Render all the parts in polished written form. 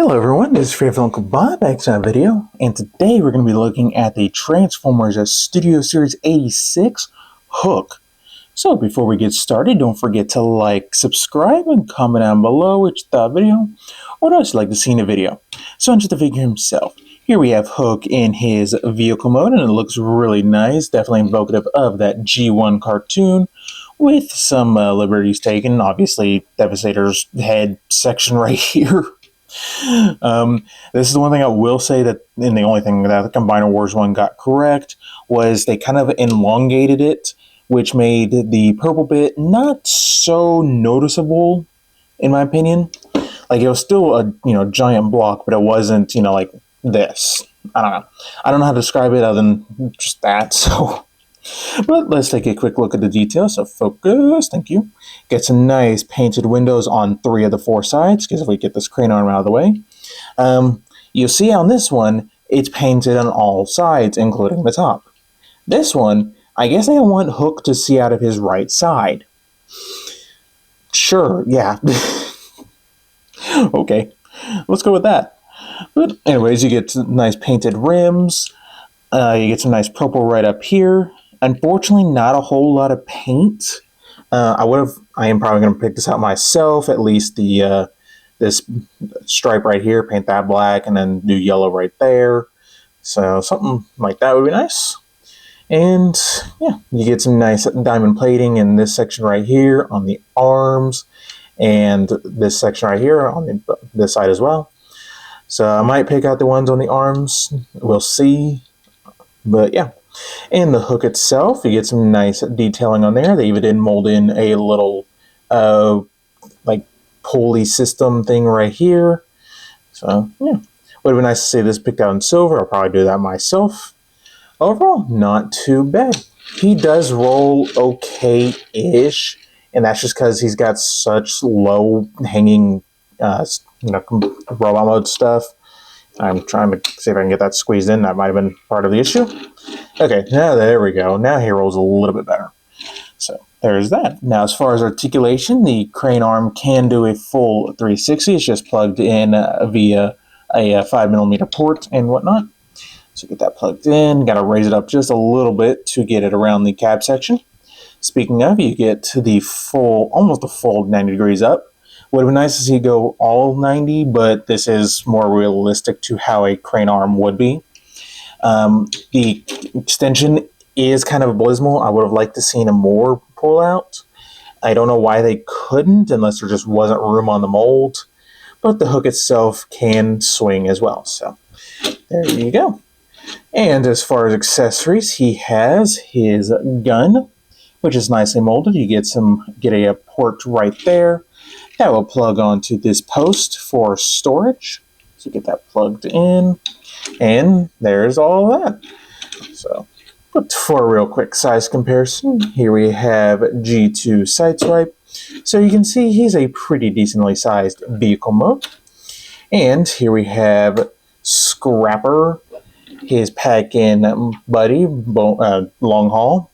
Hello everyone, this is Favorite Uncle Bob back to a video, and today we're going to be looking at the Transformers Studio Series 86 Hook. So before we get started, don't forget to like, subscribe, and comment down below what you thought of the video, or what else you'd like to see in the video. So onto the figure himself. Here we have Hook in his vehicle mode, and it looks really nice, definitely evocative of that G1 cartoon, with some liberties taken. Obviously, Devastator's head section right here. This is the one thing I will say that, and the only thing that the Combiner Wars one got correct, was they kind of elongated it, which made the purple bit not so noticeable, in my opinion. Like, it was still a giant block, but it wasn't like this. I don't know how to describe it other than just that. So, but let's take a quick look at the details. So focus, thank you. Get some nice painted windows on 3 of the 4 sides, because if we get this crane arm out of the way. You'll see on this one, it's painted on all sides, including the top. This one, I guess I want Hook to see out of his right side. Sure, yeah. Okay, let's go with that. But anyways, you get some nice painted rims. You get some nice purple right up here. Unfortunately, not a whole lot of paint. I am probably going to pick this out myself, at least the this stripe right here, paint that black, and then do yellow right there. So something like that would be nice. And yeah, you get some nice diamond plating in this section right here on the arms, and this section right here on this side as well. So I might pick out the ones on the arms. We'll see. But yeah. And the Hook itself, you get some nice detailing on there. They even did mold in a little like pulley system thing right here. So yeah, would have been nice to see this picked out in silver. I'll probably do that myself. Overall, not too bad. He does roll okay-ish, and that's just because he's got such low hanging robot mode stuff. I'm trying to see if I can get that squeezed in. That might have been part of the issue. Okay, now there we go. Now he rolls a little bit better. So there's that. Now, as far as articulation, the crane arm can do a full 360. It's just plugged in via a 5mm port and whatnot. So get that plugged in. Got to raise it up just a little bit to get it around the cab section. Speaking of, you get the full, almost a full 90 degrees up. Would have been nice to see it go all 90, but this is more realistic to how a crane arm would be. The extension is kind of abysmal. I would have liked to seen a more pull out. I don't know why they couldn't, unless there just wasn't room on the mold. But the Hook itself can swing as well. So there you go. And as far as accessories, he has his gun, which is nicely molded. You get a port right there. That will plug onto this post for storage. So get that plugged in. And there's all that. So, but for a real quick size comparison, here we have G2 Sideswipe. So you can see he's a pretty decently sized vehicle mode. And here we have Scrapper, his pack-in buddy, Long Haul.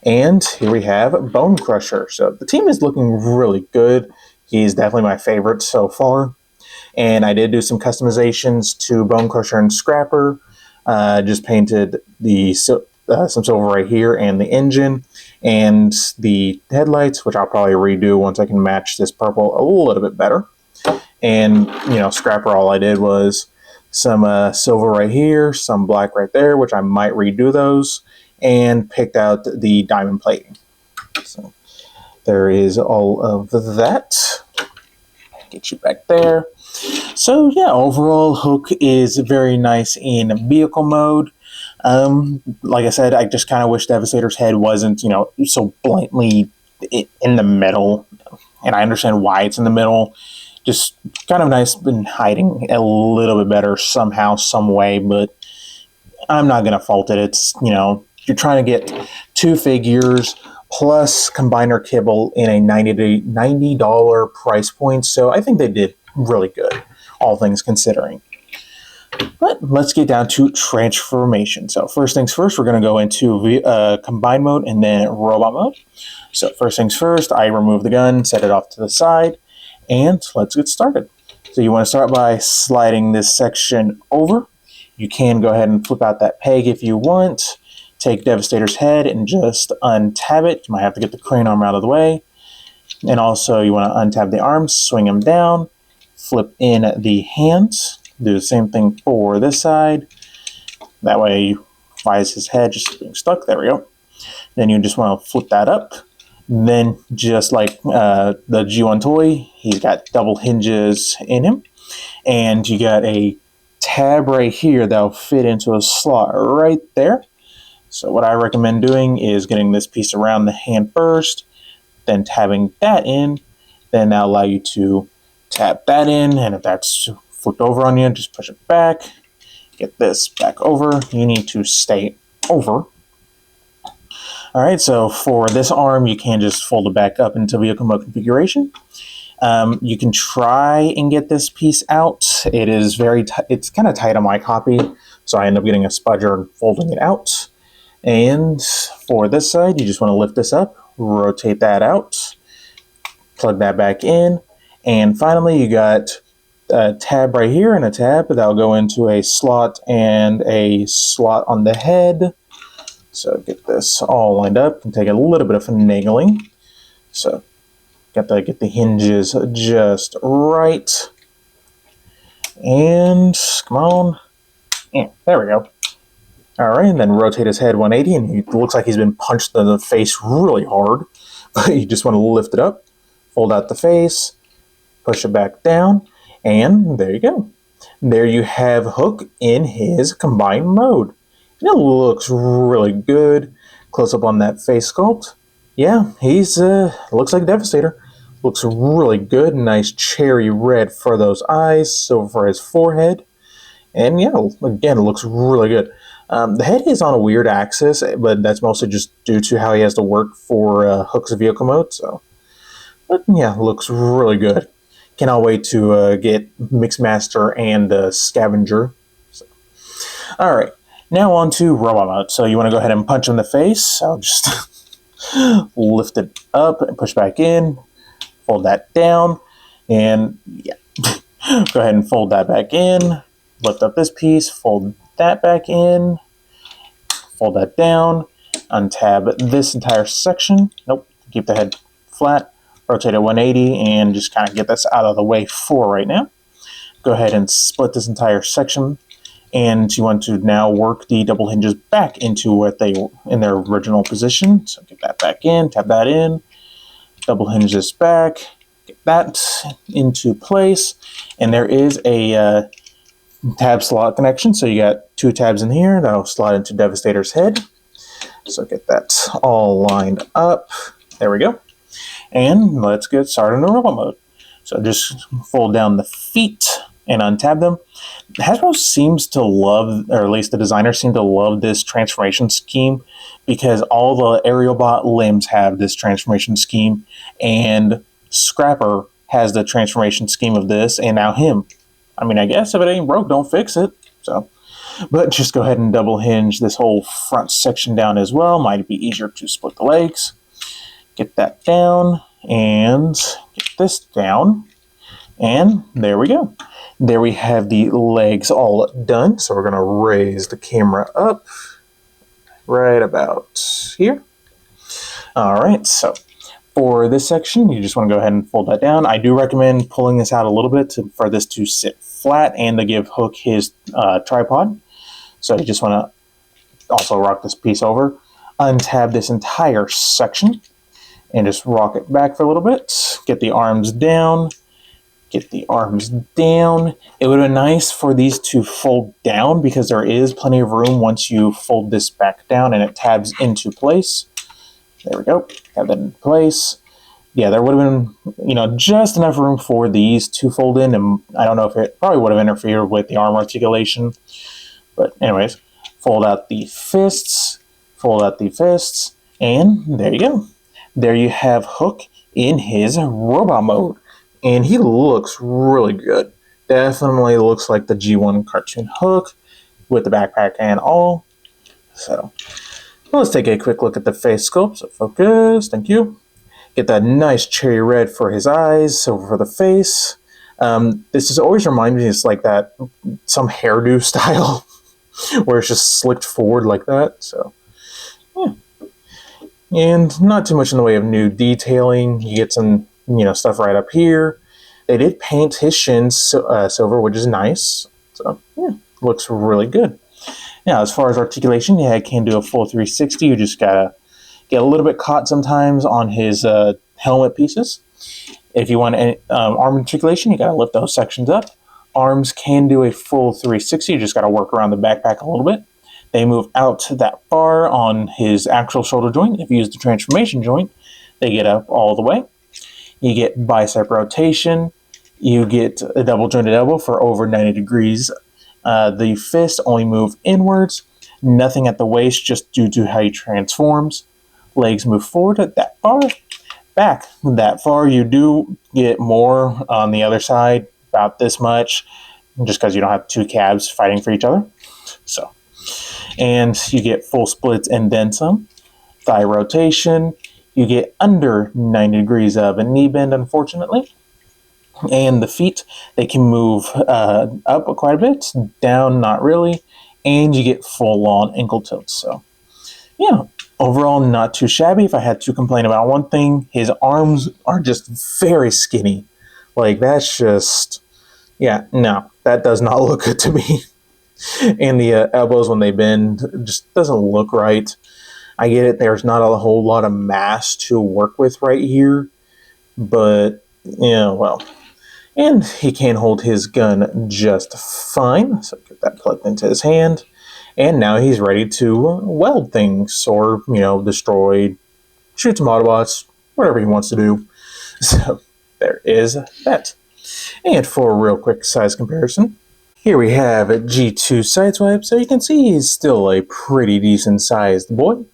And here we have Bone Crusher. So the team is looking really good. He's definitely my favorite so far. And I did do some customizations to Bone Crusher and Scrapper. Just painted some silver right here and the engine and the headlights, which I'll probably redo once I can match this purple a little bit better. And, Scrapper, all I did was some silver right here, some black right there, which I might redo those, and picked out the diamond plating. So there is all of that. Get you back there. So yeah, overall, Hook is very nice in vehicle mode. Like I said, I just kind of wish Devastator's head wasn't, so blatantly in the middle. And I understand why it's in the middle. Just kind of nice in hiding a little bit better somehow, some way. But I'm not going to fault it. It's, you're trying to get 2 figures plus combiner kibble in a $90 price point. So I think they did really good, all things considering. But let's get down to transformation. So first things first, we're going to go into combine mode and then robot mode. So first things first, I remove the gun, set it off to the side, and let's get started. So you want to start by sliding this section over. You can go ahead and flip out that peg if you want. Take Devastator's head and just untab it. You might have to get the crane arm out of the way. And also you want to untab the arms, swing them down, flip in the hands. Do the same thing for this side. That way, why is his head just being stuck? There we go. Then you just want to flip that up. Then just like the G1 toy, he's got double hinges in him. And you got a tab right here that'll fit into a slot right there. So what I recommend doing is getting this piece around the hand first, then tabbing that in. Then that'll allow you to tab that in, and if that's flipped over on you, just push it back. Get this back over. You need to stay over. All right, so for this arm, you can just fold it back up into vehicle mode configuration. You can try and get this piece out. It is it's kind of tight on my copy, so I end up getting a spudger and folding it out. And for this side, you just want to lift this up, rotate that out, plug that back in, and finally you got a tab right here and a tab that'll go into a slot and a slot on the head. So get this all lined up and take a little bit of finagling. So got to get the hinges just right. And come on. Yeah, there we go. All right, and then rotate his head 180, and it looks like he's been punched in the face really hard. But you just want to lift it up, fold out the face, push it back down, and there you go. There you have Hook in his combined mode. And it looks really good. Close up on that face sculpt. Yeah, he's looks like Devastator. Looks really good. Nice cherry red for those eyes, silver for his forehead. And yeah, again, it looks really good. The head is on a weird axis, but that's mostly just due to how he has to work for Hook's vehicle mode. So, but yeah, looks really good. Cannot wait to get Mixmaster and Scavenger. So, all right, now on to robot mode. So you want to go ahead and punch him in the face. I'll just lift it up and push back in. Fold that down, and yeah, go ahead and fold that back in. Lift up this piece, fold that back in, fold that down, untab this entire section. Nope, keep the head flat, rotate it 180, and just kind of get this out of the way for right now. Go ahead and split this entire section, and you want to now work the double hinges back into what they were in their original position. So get that back in, tab that in, double hinge this back, get that into place, and there is a tab slot connection. So you got two tabs in here that'll slide into Devastator's head. So get that all lined up. There we go. And let's get started in robot mode. So just fold down the feet and untab them. Hasbro seems to love, or at least the designers seem to love this transformation scheme because all the Aerialbot limbs have this transformation scheme, and Scrapper has the transformation scheme of this, and now him. I mean, I guess if it ain't broke, don't fix it. So, but just go ahead and double hinge this whole front section down as well. Might be easier to split the legs. Get that down and get this down. And there we go. There we have the legs all done. So we're going to raise the camera up right about here. All right, so for this section, you just want to go ahead and fold that down. I do recommend pulling this out a little bit for this to sit flat and to give Hook his tripod. So you just want to also rock this piece over, untab this entire section, and just rock it back for a little bit. Get the arms down. Get the arms down. It would have been nice for these to fold down because there is plenty of room once you fold this back down and it tabs into place. There we go. Have that in place. Yeah, there would have been, just enough room for these to fold in, and I don't know if it probably would have interfered with the arm articulation. But anyways, fold out the fists, and there you go. There you have Hook in his robot mode. And he looks really good. Definitely looks like the G1 cartoon Hook with the backpack and all. So let's take a quick look at the face sculpt. So focus, thank you. Get that nice cherry red for his eyes, silver for the face. This just always reminds me, it's like that some hairdo style where it's just slicked forward like that. So yeah, and not too much in the way of new detailing. You get some stuff right up here. They did paint his shins silver, which is nice. So yeah, looks really good. Now, as far as articulation, yeah, it can do a full 360. You just gotta get a little bit caught sometimes on his helmet pieces. If you want arm articulation, you gotta lift those sections up. Arms can do a full 360. You just gotta work around the backpack a little bit. They move out that far on his actual shoulder joint. If you use the transformation joint, they get up all the way. You get bicep rotation. You get a double jointed elbow for over 90 degrees. The fists only move inwards. Nothing at the waist, just due to how he transforms. Legs move forward that far. Back that far. You do get more on the other side, about this much, just because you don't have two calves fighting for each other. So, and you get full splits and then some. Thigh rotation. You get under 90 degrees of a knee bend, unfortunately. And the feet, they can move up quite a bit, down not really, and you get full-on ankle tilts. So, yeah, overall not too shabby. If I had to complain about one thing, his arms are just very skinny. Like, that's just, yeah, no, that does not look good to me. And the elbows, when they bend, just doesn't look right. I get it, there's not a whole lot of mass to work with right here, but, well. And he can hold his gun just fine. So get that plugged into his hand. And now he's ready to weld things or, destroy, shoot some Autobots, whatever he wants to do. So there is that. And for a real quick size comparison, here we have a G2 Sideswipe. So you can see he's still a pretty decent sized boy.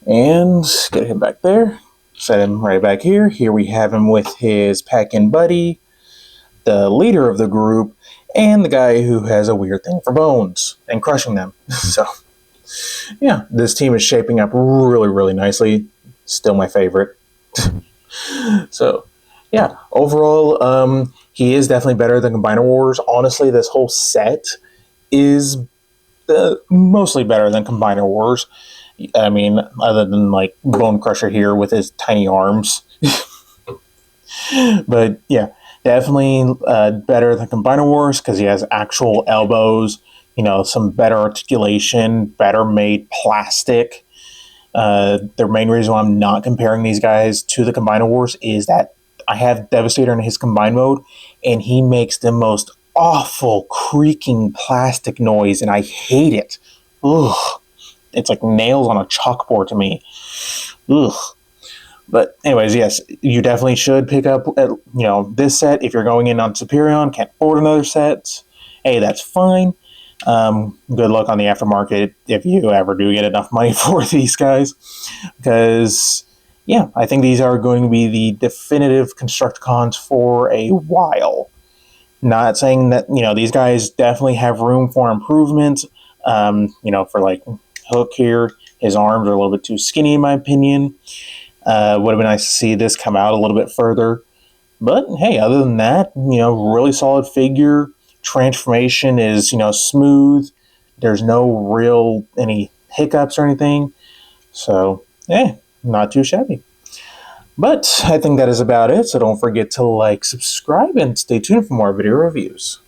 And get him back there. Set him right back here. Here we have him with his pack-in buddy, the leader of the group, and the guy who has a weird thing for bones and crushing them. So, yeah, this team is shaping up really, really nicely. Still my favorite. So, yeah, overall, he is definitely better than Combiner Wars. Honestly, this whole set is mostly better than Combiner Wars. I mean, other than, like, Bone Crusher here with his tiny arms. But, yeah. Definitely better than Combiner Wars because he has actual elbows, some better articulation, better made plastic. The main reason why I'm not comparing these guys to the Combiner Wars is that I have Devastator in his combine mode, and he makes the most awful creaking plastic noise, and I hate it. Ugh. It's like nails on a chalkboard to me. Ugh. But anyways, yes, you definitely should pick up, this set. If you're going in on Superion, can't afford another set, hey, that's fine. Good luck on the aftermarket if you ever do get enough money for these guys. Because, yeah, I think these are going to be the definitive Constructicons for a while. Not saying that, these guys definitely have room for improvement. For like Hook here, his arms are a little bit too skinny in my opinion. Would have been nice to see this come out a little bit further. But hey, other than that, really solid figure. Transformation is, smooth. There's no real any hiccups or anything. So, not too shabby. But I think that is about it. So don't forget to like, subscribe, and stay tuned for more video reviews.